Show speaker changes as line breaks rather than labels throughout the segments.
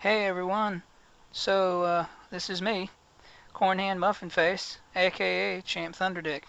Hey everyone, this is me, Cornhand Muffinface, aka Champ Thunderdick.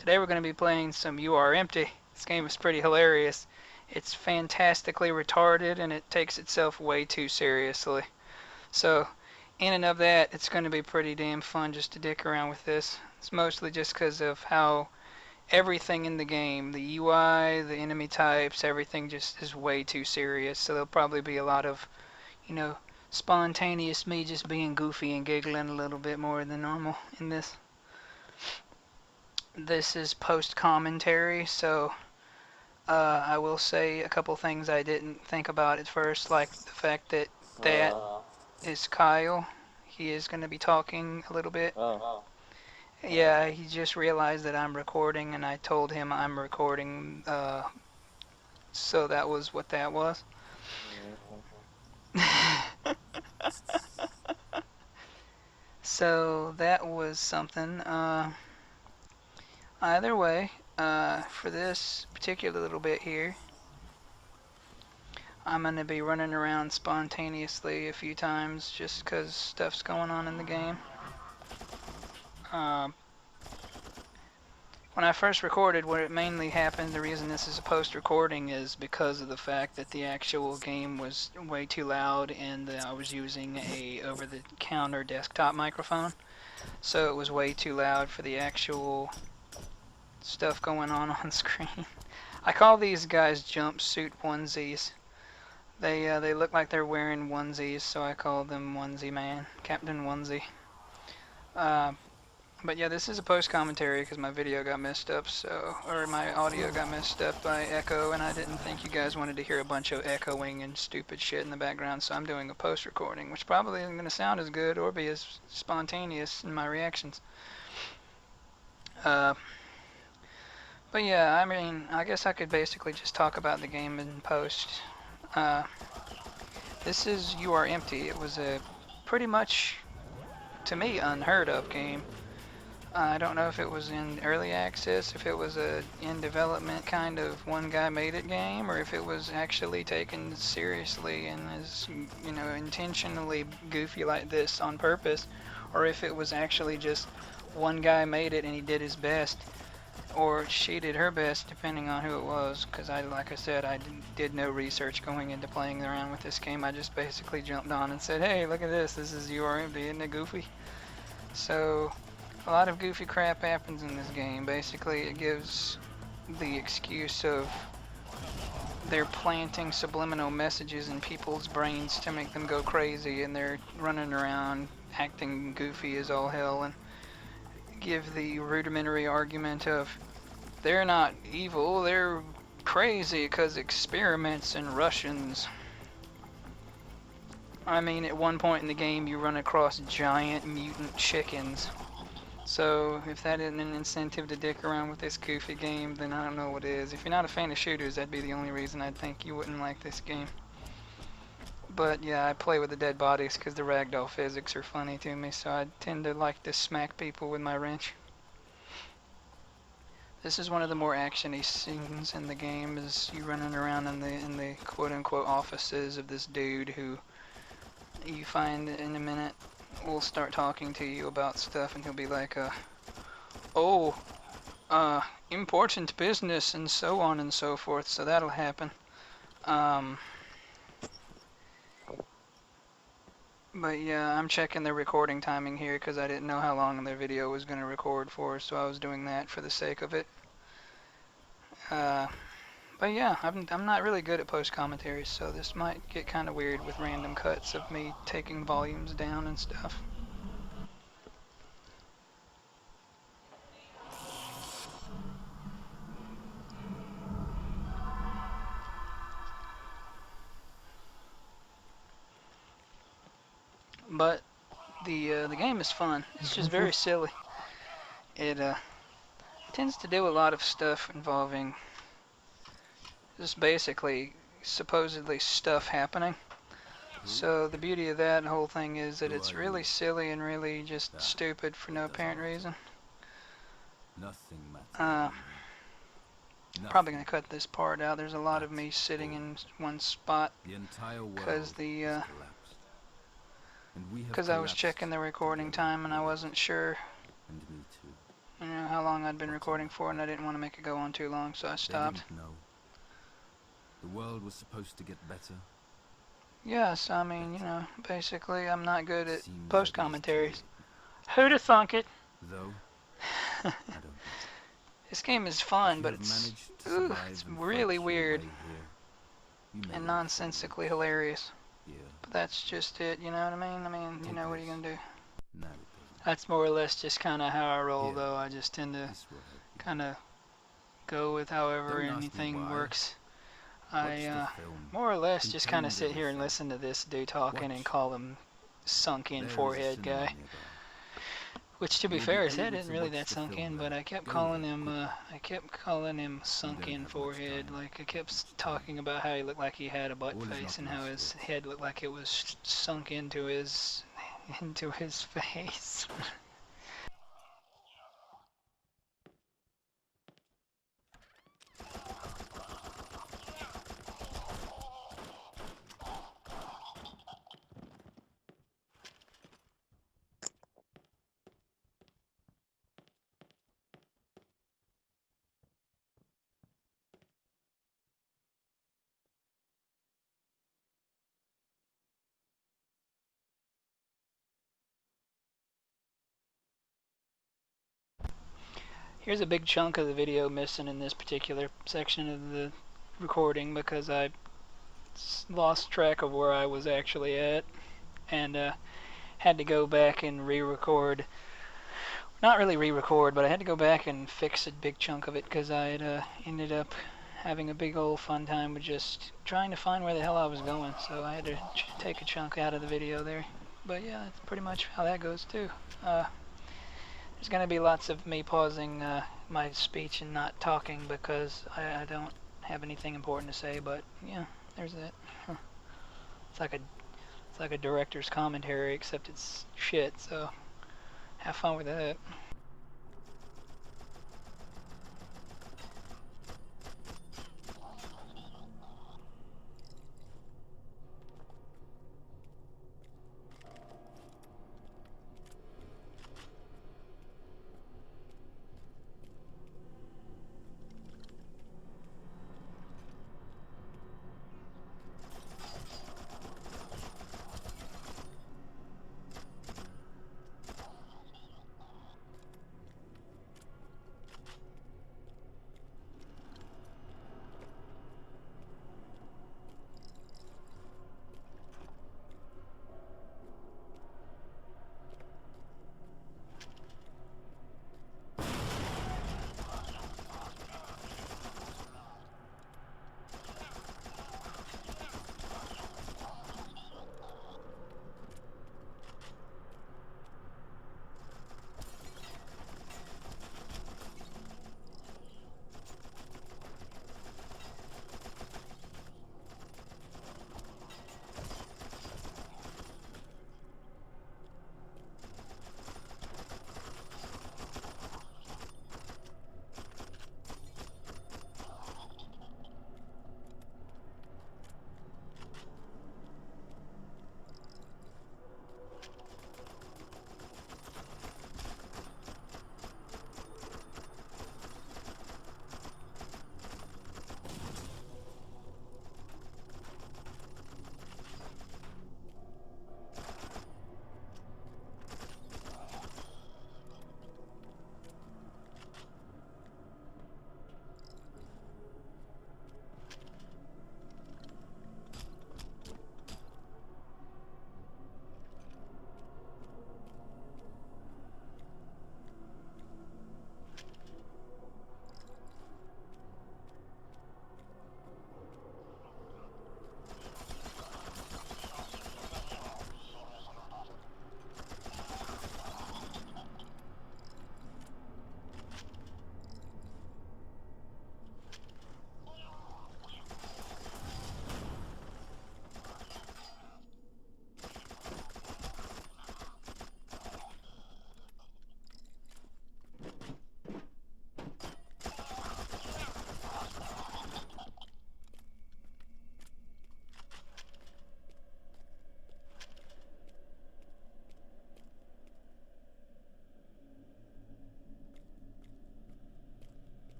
Today we're going to be playing some You Are Empty. This game is pretty hilarious. It's fantastically retarded and it takes itself way too seriously. So, in and of that, it's going to be pretty damn fun just to dick around with this. It's mostly just because of how everything in the game, the UI, the enemy types, everything just is way too serious. So there'll probably be a lot of you know, spontaneous me just being goofy and giggling a little bit more than normal in this. This is post commentary, so I will say a couple things I didn't think about at first, like the fact that that
Uh,
is Kyle. He is going to be talking a little bit.
oh.
Yeah, he just realized that I'm recording, and I told him I'm recording, so that was what that was. So that was something. Either way, for this particular little bit here, I'm going to be running around spontaneously a few times just because stuff's going on in the game. Uh, when I first recorded, what it mainly happened, the reason this is a post recording is because of the fact that the actual game was way too loud and I was using a over the counter desktop microphone. So it was way too loud for the actual stuff going on screen. I call these guys jumpsuit onesies. They look like they're wearing onesies, so I call them Onesie Man, Captain Onesie. Uh, but yeah, this is a post commentary because my video got messed up, or my audio got messed up by echo, and I didn't think you guys wanted to hear a bunch of echoing and stupid shit in the background, so I'm doing a post recording, which probably isn't going to sound as good or be as spontaneous in my reactions. Uh, but yeah, I mean, I guess I could basically just talk about the game in post. Uh, This is You Are Empty. It was a pretty much, to me, unheard of game. I don't know if it was in early access, if it was a in development kind of one guy made it game, or if it was actually taken seriously and is, intentionally goofy like this on purpose, or if it was actually just one guy made it and he did his best or she did her best, depending on who it was. Because like I said, I did no research going into playing around with this game. I just basically jumped on and said, "Hey, look at this! This is URMD, isn't it goofy?" So a lot of goofy crap happens in this game. Basically, it gives the excuse of they're planting subliminal messages in people's brains to make them go crazy, and they're running around acting goofy as all hell, and give the rudimentary argument of they're not evil, they're crazy because experiments and Russians. I mean, at one point in the game, you run across giant mutant chickens. So, if that isn't an incentive to dick around with this goofy game, then I don't know what is. If you're not a fan of shooters, that'd be the only reason I'd think you wouldn't like this game. But yeah, I play with the dead bodies because the ragdoll physics are funny to me, so I tend to like to smack people with my wrench. This is one of the more actiony scenes in the game. Is you running around in the quote unquote offices of this dude who you find in a minute will start talking to you about stuff, and he'll be like, "Oh, important business," and so on and so forth. So that'll happen. But yeah, I'm checking the recording timing here because I didn't know how long the video was going to record for, so I was doing that for the sake of it. But yeah, I'm not really good at post commentaries, so this might get kind of weird with random cuts of me taking volumes down and stuff. But the game is fun. It's just very silly. It tends to do a lot of stuff involving just basically supposedly stuff happening. So the beauty of that whole thing is that it's really silly and really just stupid for no apparent reason. Probably gonna cut this part out. There's a lot of me sitting in one spot because the
And we have
because I was
collapsed
checking the recording
together,
time and I wasn't sure,
and me too.
how long I'd been
But
recording for, and I didn't want to make it go on too long, so I
they
stopped.
didn't know. The world was supposed to get better.
Yes, I mean, basically I'm not good at
Seems
post
like it is too
commentaries.
late.
Who'd have thunk it?
Though, I don't know.
This game is
If
fun,
you
but
have managed to
it's
survive and
really
fight your
weird
way here, you may
and
live 3
nonsensically
weeks
hilarious.
here.
But that's just it, you know what I mean?
Take
what are
this.
you gonna do?
Now it doesn't
That's more or less just kind of how I roll,
Here,
though. I just tend to
this will help you.
kind of go with however
Don't ask me
anything
why.
works.
Watch the
I
film.
more or less just kind of
Comprehend
sit here and
everything.
listen to this dude talking and
Watch.
call him sunk in
There is a
forehead
cinema
guy.
nearby.
Which, to
You
be
will be
fair, his head
able
isn't
to
really
watch
that
the
sunk
film
in, but
there.
I kept
Go
calling
there
him,
quickly.
sunk
don't
in
have much
forehead.
time.
Like I kept
Much
talking about how he looked like he had a butt
All is
face
not
and how
lost
his
yet.
head looked like it was sunk into his face. Here's a big chunk of the video missing in this particular section of the recording because I lost track of where I was actually at and had to go back and re-record. Not really re-record, but I had to go back and fix a big chunk of it because I had ended up having a big old fun time with just trying to find where the hell I was going. So I had to take a chunk out of the video there. But yeah, that's pretty much how that goes too. There's going to be lots of me pausing my speech and not talking because I don't have anything important to say. But yeah, there's that. Huh. It's like a director's commentary, except it's shit. So have fun with that.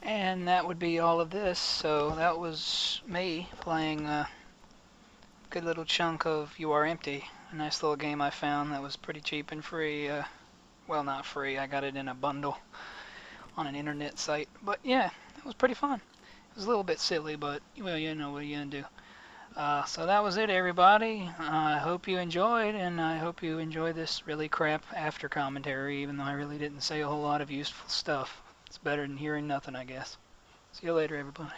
And that would be all of this. So that was me playing a good little chunk of You Are Empty. A nice little game I found that was pretty cheap and free. Well, not free. I got it in a bundle on an internet site. But yeah, it was pretty fun. It was a little bit silly, but well, you know what are you gonna do. So that was it, everybody. I hope you enjoyed, and I hope you enjoy this really crap after commentary, even though I really didn't say a whole lot of useful stuff. It's better than hearing nothing, I guess. See you later, everybody.